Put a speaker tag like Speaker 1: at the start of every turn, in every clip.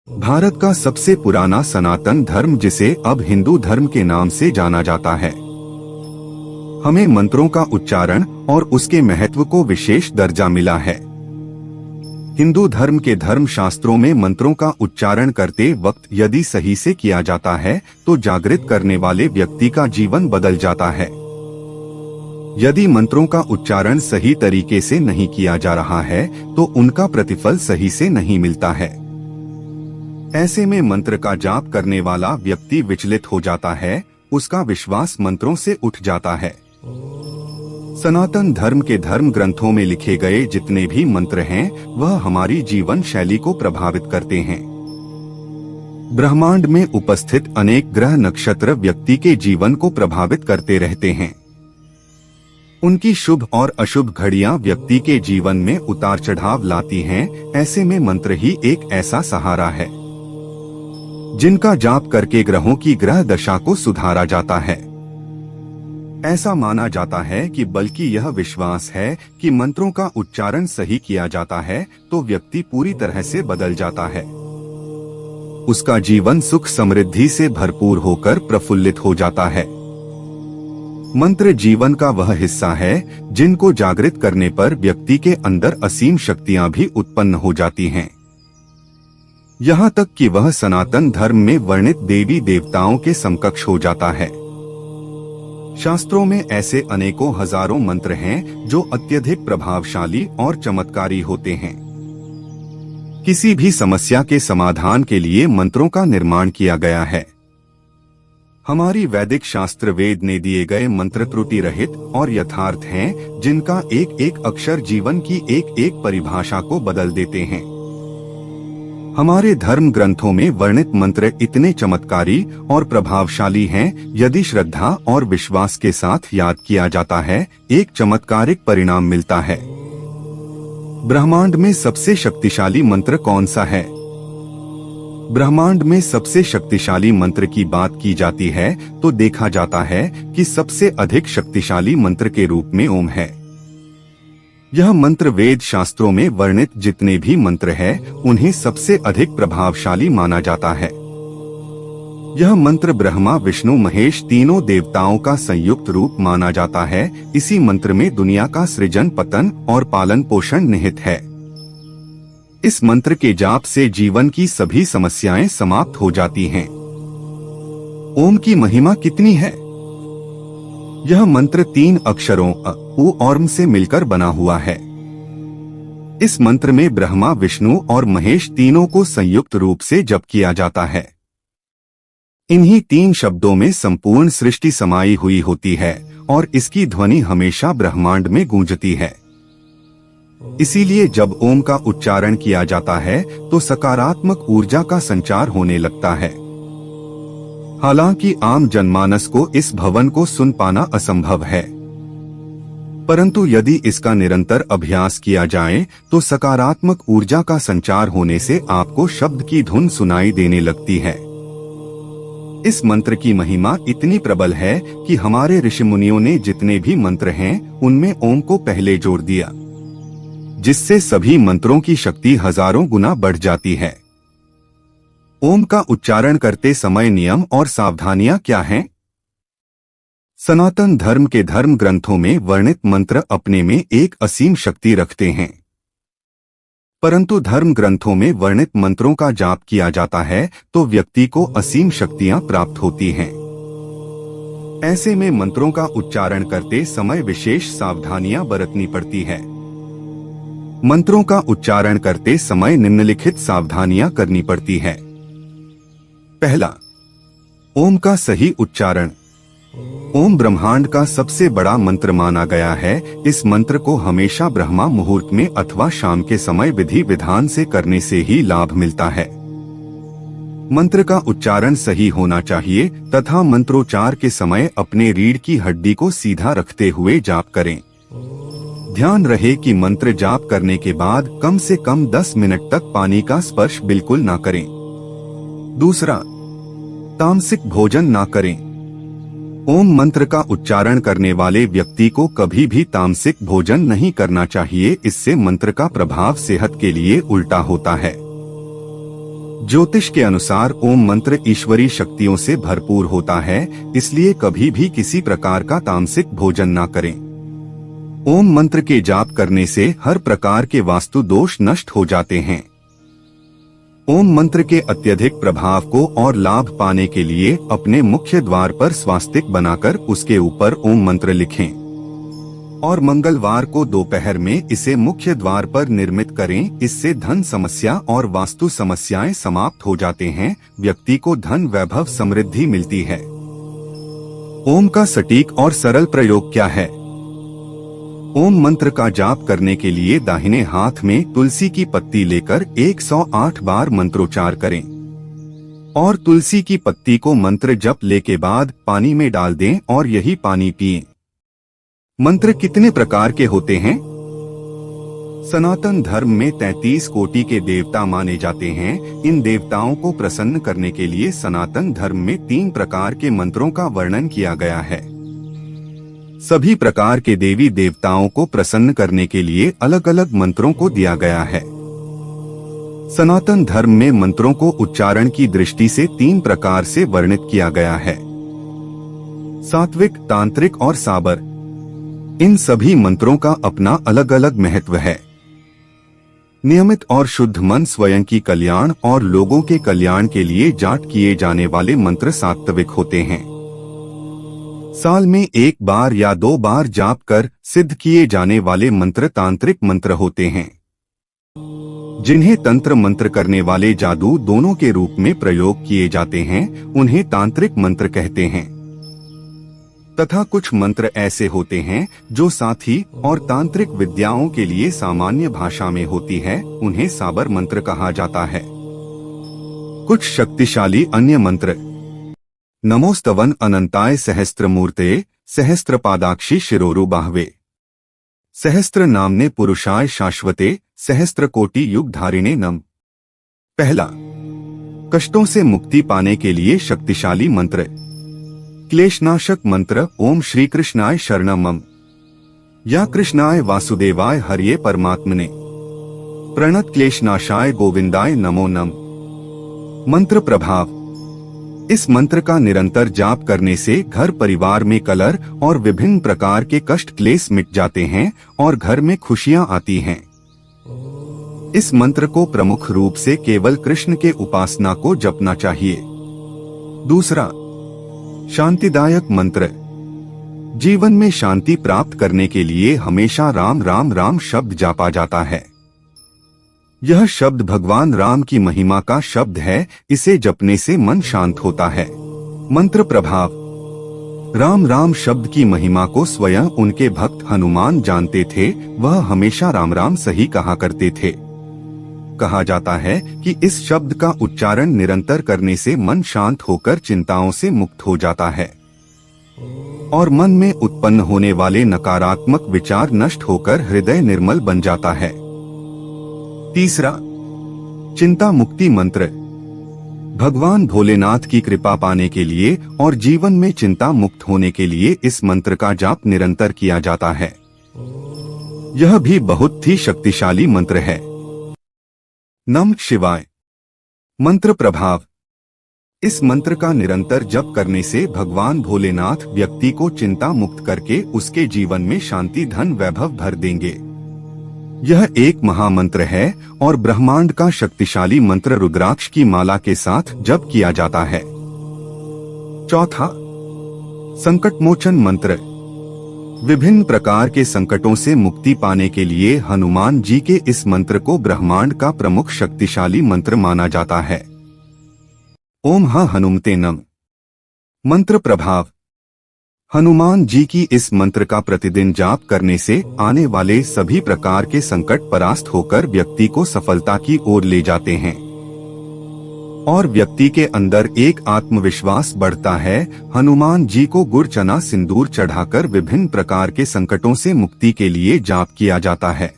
Speaker 1: भारत का सबसे पुराना सनातन धर्म, जिसे अब हिंदू धर्म के नाम से जाना जाता है, हमें मंत्रों का उच्चारण और उसके महत्व को विशेष दर्जा मिला है। हिंदू धर्म के धर्म शास्त्रों में मंत्रों का उच्चारण करते वक्त यदि सही से किया जाता है तो जागृत करने वाले व्यक्ति का जीवन बदल जाता है। यदि मंत्रों का उच्चारण सही तरीके से नहीं किया जा रहा है तो उनका प्रतिफल सही से नहीं मिलता है। ऐसे में मंत्र का जाप करने वाला व्यक्ति विचलित हो जाता है, उसका विश्वास मंत्रों से उठ जाता है। सनातन धर्म के धर्म ग्रंथों में लिखे गए जितने भी मंत्र हैं, वह हमारी जीवन शैली को प्रभावित करते हैं। ब्रह्मांड में उपस्थित अनेक ग्रह नक्षत्र व्यक्ति के जीवन को प्रभावित करते रहते हैं। उनकी शुभ और अशुभ घड़ियां व्यक्ति के जीवन में उतार चढ़ाव लाती हैं। ऐसे में मंत्र ही एक ऐसा सहारा है जिनका जाप करके ग्रहों की ग्रह दशा को सुधारा जाता है। ऐसा माना जाता है कि बल्कि यह विश्वास है कि मंत्रों का उच्चारण सही किया जाता है तो व्यक्ति पूरी तरह से बदल जाता है। उसका जीवन सुख समृद्धि से भरपूर होकर प्रफुल्लित हो जाता है। मंत्र जीवन का वह हिस्सा है जिनको जागृत करने पर व्यक्ति के अंदर असीम शक्तियां भी उत्पन्न हो जाती हैं। यहाँ तक कि वह सनातन धर्म में वर्णित देवी देवताओं के समकक्ष हो जाता है। शास्त्रों में ऐसे अनेकों हजारों मंत्र हैं जो अत्यधिक प्रभावशाली और चमत्कारी होते हैं। किसी भी समस्या के समाधान के लिए मंत्रों का निर्माण किया गया है। हमारी वैदिक शास्त्र वेद ने दिए गए मंत्र त्रुटि रहित और यथार्थ हैं, जिनका एक एक अक्षर जीवन की एक एक परिभाषा को बदल देते हैं। हमारे धर्म ग्रंथों में वर्णित मंत्र इतने चमत्कारी और प्रभावशाली हैं, यदि श्रद्धा और विश्वास के साथ याद किया जाता है, एक चमत्कारिक परिणाम मिलता है। ब्रह्मांड में सबसे शक्तिशाली मंत्र कौन सा है? ब्रह्मांड में सबसे शक्तिशाली मंत्र की बात की जाती है तो देखा जाता है कि सबसे अधिक शक्तिशाली मंत्र के रूप में ओम है। यह मंत्र वेद शास्त्रों में वर्णित जितने भी मंत्र हैं, उन्हें सबसे अधिक प्रभावशाली माना जाता है। यह मंत्र ब्रह्मा विष्णु महेश तीनों देवताओं का संयुक्त रूप माना जाता है। इसी मंत्र में दुनिया का सृजन, पतन और पालन पोषण निहित है। इस मंत्र के जाप से जीवन की सभी समस्याएं समाप्त हो जाती हैं। ओम की महिमा कितनी है? यह मंत्र 3 अक्षरों अ, उ और म से मिलकर बना हुआ है। इस मंत्र में ब्रह्मा विष्णु और महेश तीनों को संयुक्त रूप से जप किया जाता है। इन्हीं 3 शब्दों में संपूर्ण सृष्टि समाई हुई होती है और इसकी ध्वनि हमेशा ब्रह्मांड में गूंजती है। इसीलिए जब ओम का उच्चारण किया जाता है तो सकारात्मक ऊर्जा का संचार होने लगता है। हालांकि आम जनमानस को इस भवन को सुन पाना असंभव है, परंतु यदि इसका निरंतर अभ्यास किया जाए तो सकारात्मक ऊर्जा का संचार होने से आपको शब्द की धुन सुनाई देने लगती है। इस मंत्र की महिमा इतनी प्रबल है कि हमारे ऋषि मुनियों ने जितने भी मंत्र हैं, उनमें ओम को पहले जोड़ दिया, जिससे सभी मंत्रों की शक्ति हजारों गुना बढ़ जाती है। ओम का उच्चारण करते समय नियम और सावधानियां क्या हैं? सनातन धर्म के धर्म ग्रंथों में वर्णित मंत्र अपने में एक असीम शक्ति रखते हैं, परंतु धर्म ग्रंथों में वर्णित मंत्रों का जाप किया जाता है तो व्यक्ति को असीम शक्तियां प्राप्त होती हैं। ऐसे में मंत्रों का उच्चारण करते समय विशेष सावधानियां बरतनी पड़ती है। मंत्रों का उच्चारण करते समय निम्नलिखित सावधानियां करनी पड़ती है। पहला, ओम का सही उच्चारण। ओम ब्रह्मांड का सबसे बड़ा मंत्र माना गया है। इस मंत्र को हमेशा ब्रह्मा मुहूर्त में अथवा शाम के समय विधि विधान से करने से ही लाभ मिलता है। मंत्र का उच्चारण सही होना चाहिए तथा मंत्रोच्चार के समय अपने रीढ़ की हड्डी को सीधा रखते हुए जाप करें। ध्यान रहे कि मंत्र जाप करने के बाद कम से कम 10 मिनट तक पानी का स्पर्श बिल्कुल ना करें। दूसरा, तामसिक भोजन ना करें। ओम मंत्र का उच्चारण करने वाले व्यक्ति को कभी भी तामसिक भोजन नहीं करना चाहिए। इससे मंत्र का प्रभाव सेहत के लिए उल्टा होता है। ज्योतिष के अनुसार ओम मंत्र ईश्वरी शक्तियों से भरपूर होता है, इसलिए कभी भी किसी प्रकार का तामसिक भोजन ना करें। ओम मंत्र के जाप करने से हर प्रकार के वास्तु दोष नष्ट हो जाते हैं। ओम मंत्र के अत्यधिक प्रभाव को और लाभ पाने के लिए अपने मुख्य द्वार पर स्वास्तिक बनाकर उसके ऊपर ओम मंत्र लिखें और मंगलवार को दोपहर में इसे मुख्य द्वार पर निर्मित करें। इससे धन समस्या और वास्तु समस्याएं समाप्त हो जाते हैं, व्यक्ति को धन वैभव समृद्धि मिलती है। ओम का सटीक और सरल प्रयोग क्या है? ओम मंत्र का जाप करने के लिए दाहिने हाथ में तुलसी की पत्ती लेकर 108 बार मंत्रोच्चार करें और तुलसी की पत्ती को मंत्र जप ले के बाद पानी में डाल दें और यही पानी पिएं। मंत्र कितने प्रकार के होते हैं? सनातन धर्म में 33 कोटि के देवता माने जाते हैं। इन देवताओं को प्रसन्न करने के लिए सनातन धर्म में 3 प्रकार के मंत्रों का वर्णन किया गया है। सभी प्रकार के देवी देवताओं को प्रसन्न करने के लिए अलग अलग मंत्रों को दिया गया है। सनातन धर्म में मंत्रों को उच्चारण की दृष्टि से 3 प्रकार से वर्णित किया गया है: सात्विक, तांत्रिक और साबर। इन सभी मंत्रों का अपना अलग अलग महत्व है। नियमित और शुद्ध मन स्वयं की कल्याण और लोगों के कल्याण के लिए जाप किए जाने वाले मंत्र सात्विक होते हैं। साल में 1 बार या 2 बार जाप कर सिद्ध किए जाने वाले मंत्र तांत्रिक मंत्र होते हैं, जिन्हें तंत्र मंत्र करने वाले जादू दोनों के रूप में प्रयोग किए जाते हैं, उन्हें तांत्रिक मंत्र कहते हैं। तथा कुछ मंत्र ऐसे होते हैं जो साथी और तांत्रिक विद्याओं के लिए सामान्य भाषा में होती है, उन्हें साबर मंत्र कहा जाता है। कुछ शक्तिशाली अन्य मंत्र: नमोस्तवन अनंताय सहस्त्रमूर्ते सहस्त्रपादाक्षी शिरोरु बाहवे, सहस्त्र नामने पुरुषाय शाश्वते सहस्त्र कोटि युग धारिणे नम। पहला, कष्टों से मुक्ति पाने के लिए शक्तिशाली मंत्र। क्लेशनाशक मंत्र: ओम श्री कृष्णाय शरणं मम, या कृष्णाय वासुदेवाय हरिये परमात्मने, प्रणत क्लेशनाशाय गोविंदाय नमो नम। मंत्र प्रभाव: इस मंत्र का निरंतर जाप करने से घर परिवार में कलह और विभिन्न प्रकार के कष्ट क्लेश मिट जाते हैं और घर में खुशियां आती हैं। इस मंत्र को प्रमुख रूप से केवल कृष्ण के उपासना को जपना चाहिए। दूसरा, शांतिदायक मंत्र। जीवन में शांति प्राप्त करने के लिए हमेशा राम राम राम शब्द जापा जाता है। यह शब्द भगवान राम की महिमा का शब्द है, इसे जपने से मन शांत होता है। मंत्र प्रभाव: राम राम शब्द की महिमा को स्वयं उनके भक्त हनुमान जानते थे, वह हमेशा राम राम सही कहा करते थे। कहा जाता है कि इस शब्द का उच्चारण निरंतर करने से मन शांत होकर चिंताओं से मुक्त हो जाता है और मन में उत्पन्न होने वाले नकारात्मक विचार नष्ट होकर हृदय निर्मल बन जाता है। तीसरा, चिंता मुक्ति मंत्र। भगवान भोलेनाथ की कृपा पाने के लिए और जीवन में चिंता मुक्त होने के लिए इस मंत्र का जाप निरंतर किया जाता है। यह भी बहुत ही शक्तिशाली मंत्र है। नमः शिवाय मंत्र प्रभाव: इस मंत्र का निरंतर जप करने से भगवान भोलेनाथ व्यक्ति को चिंता मुक्त करके उसके जीवन में शांति धन वैभव भर देंगे। यह एक महामंत्र है और ब्रह्मांड का शक्तिशाली मंत्र रुद्राक्ष की माला के साथ जप किया जाता है। चौथा, संकट मोचन मंत्र। विभिन्न प्रकार के संकटों से मुक्ति पाने के लिए हनुमान जी के इस मंत्र को ब्रह्मांड का प्रमुख शक्तिशाली मंत्र माना जाता है। ओम हा हनुमते नम। मंत्र प्रभाव: हनुमान जी की इस मंत्र का प्रतिदिन जाप करने से आने वाले सभी प्रकार के संकट परास्त होकर व्यक्ति को सफलता की ओर ले जाते हैं और व्यक्ति के अंदर एक आत्मविश्वास बढ़ता है। हनुमान जी को गुड़ चना सिंदूर चढ़ाकर विभिन्न प्रकार के संकटों से मुक्ति के लिए जाप किया जाता है।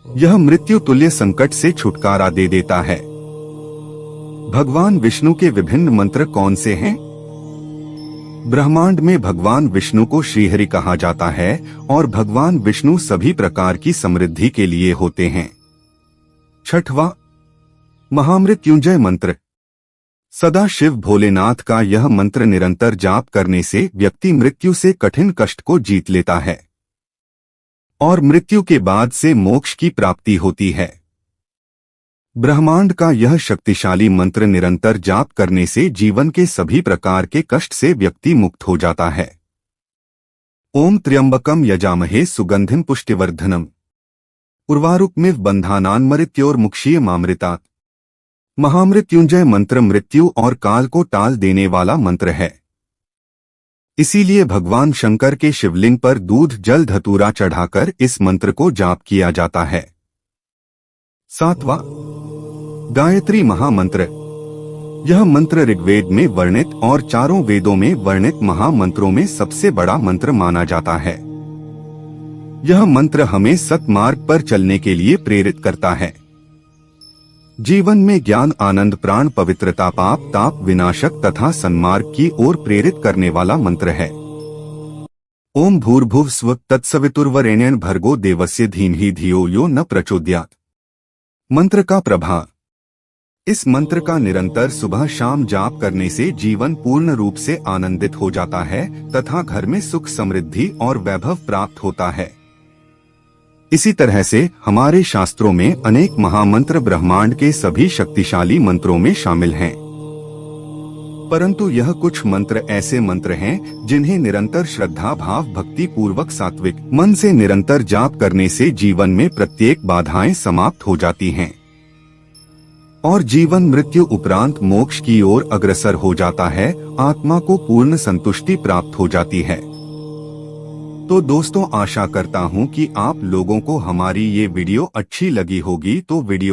Speaker 1: यह मृत्यु तुल्य संकट से छुटकारा दे देता है। भगवान विष्णु के विभिन्न मंत्र कौन से हैं? ब्रह्मांड में भगवान विष्णु को श्रीहरि कहा जाता है और भगवान विष्णु सभी प्रकार की समृद्धि के लिए होते हैं। छठवां, महामृत्युंजय मंत्र। सदा शिव भोलेनाथ का यह मंत्र निरंतर जाप करने से व्यक्ति मृत्यु से कठिन कष्ट को जीत लेता है और मृत्यु के बाद से मोक्ष की प्राप्ति होती है। ब्रह्मांड का यह शक्तिशाली मंत्र निरंतर जाप करने से जीवन के सभी प्रकार के कष्ट से व्यक्ति मुक्त हो जाता है। ओम त्र्यंबकम यजामहे सुगंधिम पुष्टिवर्धनम उर्वारुकमिव बंधानान् मृत्योर्मुक्षीयमामृतात्। महामृत्युंजय मंत्र मृत्यु और काल को टाल देने वाला मंत्र है। इसीलिए भगवान शंकर के शिवलिंग पर दूध जल धतूरा चढ़ाकर इस मंत्र को जाप किया जाता है। 7वां गायत्री महामंत्र। यह मंत्र ऋग्वेद में वर्णित और चारों वेदों में वर्णित महामंत्रों में सबसे बड़ा मंत्र माना जाता है। यह मंत्र हमें सत्मार्ग पर चलने के लिए प्रेरित करता है। जीवन में ज्ञान आनंद प्राण पवित्रता पाप ताप विनाशक तथा सन्मार्ग की ओर प्रेरित करने वाला मंत्र है। ओम भूर्भुव स्व तत्सवितुर्वरेण्यं भर्गो देवस्य धीमहि धियो यो न प्रचोदयात्। मंत्र का प्रभाव। इस मंत्र का निरंतर सुबह शाम जाप करने से जीवन पूर्ण रूप से आनंदित हो जाता है तथा घर में सुख समृद्धि और वैभव प्राप्त होता है। इसी तरह से हमारे शास्त्रों में अनेक महामंत्र ब्रह्मांड के सभी शक्तिशाली मंत्रों में शामिल हैं। परंतु यह कुछ मंत्र ऐसे मंत्र हैं जिन्हें निरंतर श्रद्धा भाव भक्ति पूर्वक सात्विक मन से निरंतर जाप करने से जीवन में प्रत्येक बाधाएं समाप्त हो जाती हैं और जीवन मृत्यु उपरांत मोक्ष की ओर अग्रसर हो जाता है। आत्मा को पूर्ण संतुष्टि प्राप्त हो जाती है। तो दोस्तों, आशा करता हूं कि आप लोगों को हमारी ये वीडियो अच्छी लगी होगी। तो वीडियो